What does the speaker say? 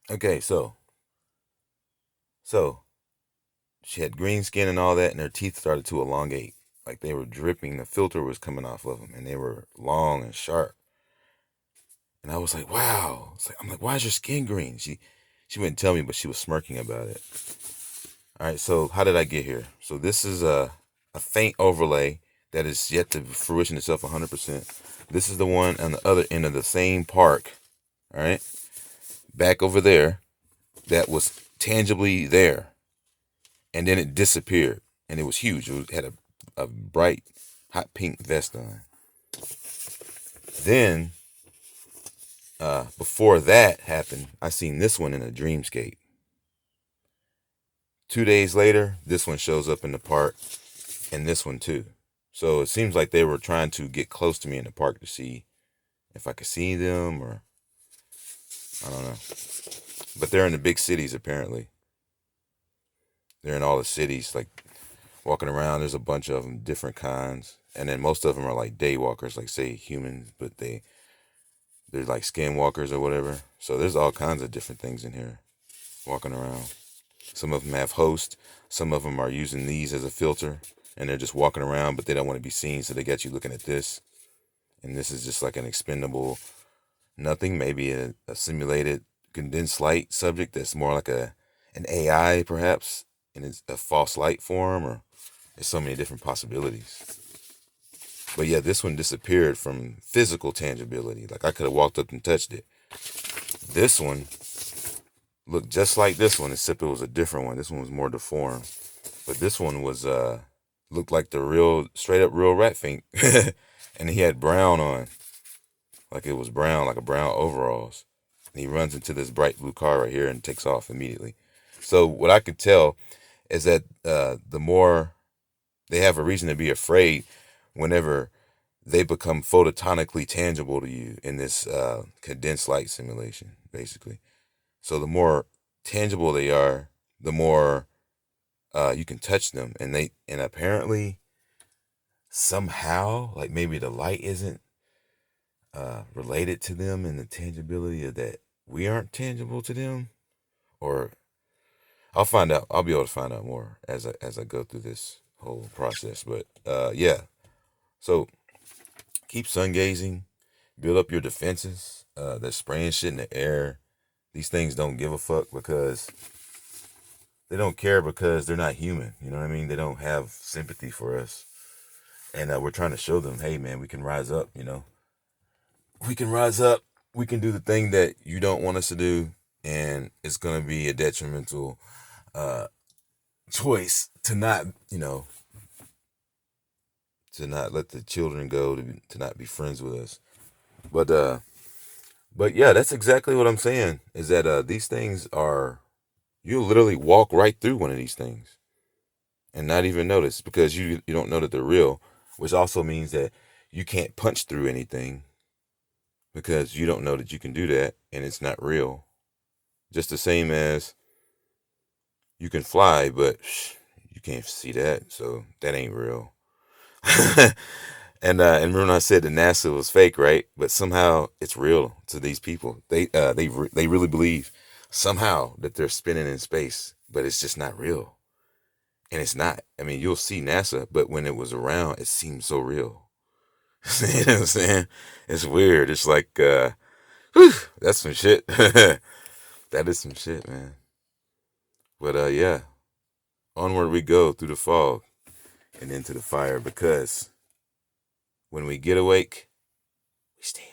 Okay, so she had green skin and all that, and her teeth started to elongate, like they were dripping. The filter was coming off of them, and they were long and sharp. And I was like, "Wow!" I'm like, "Why is your skin green?" She wouldn't tell me, but she was smirking about it. All right, so how did I get here? So this is a faint overlay that is yet to fruition itself 100%. This is the one on the other end of the same park. All right, back over there, that was tangibly there, and then it disappeared, and it was huge. Had a bright, hot pink vest on. Then, before that happened, I seen this one in a dreamscape. 2 days later, this one shows up in the park, and this one too. So it seems like they were trying to get close to me in the park to see if I could see them, or I don't know. But they're in the big cities apparently. They're in all the cities, like walking around. There's a bunch of them, different kinds, and then most of them are like day walkers, like say humans, but they're like skinwalkers or whatever. So there's all kinds of different things in here walking around. Some of them have hosts. Some of them are using these as a filter, and they're just walking around, but they don't want to be seen, so they got you looking at this. And this is just like an expendable nothing, maybe a simulated condensed light subject that's more like an AI perhaps, in a false light form, or there's so many different possibilities. But yeah, this one disappeared from physical tangibility. Like I could have walked up and touched it. This one looked just like this one, except it was a different one. This one was more deformed. But this one was looked like the real straight up real rat fink. And he had brown on. Like it was brown, like a brown overalls. And he runs into this bright blue car right here and takes off immediately. So what I could tell is that the more they have a reason to be afraid whenever they become phototonically tangible to you in this condensed light simulation, basically. So the more tangible they are, the more you can touch them, and apparently somehow, like maybe the light isn't related to them and the tangibility of that we aren't tangible to them, or I'll find out. I'll be able to find out more as I go through this whole process. But yeah, so keep sun gazing, build up your defenses. They're spraying shit in the air. These things don't give a fuck because they don't care, because they're not human. You know what I mean? They don't have sympathy for us, and we're trying to show them, hey man, we can rise up. You know, we can rise up. We can do the thing that you don't want us to do, and it's gonna be a detrimental uh, choice to not, to not let the children go, to not be friends with us. But yeah, that's exactly what I'm saying. Is that these things are, you'll literally walk right through one of these things and not even notice, because you don't know that they're real, which also means that you can't punch through anything because you don't know that you can do that and it's not real. Just the same as you can fly, but you can't see that, so that ain't real. And remember when I said that NASA was fake, right? But somehow it's real to these people. They really believe somehow that they're spinning in space, but it's just not real. And it's not. I mean, you'll see NASA, but when it was around, it seemed so real. You know what I'm saying? It's weird. It's like, whew, that's some shit. That is some shit, man. But yeah, onward we go through the fog and into the fire, because when we get awake, we stay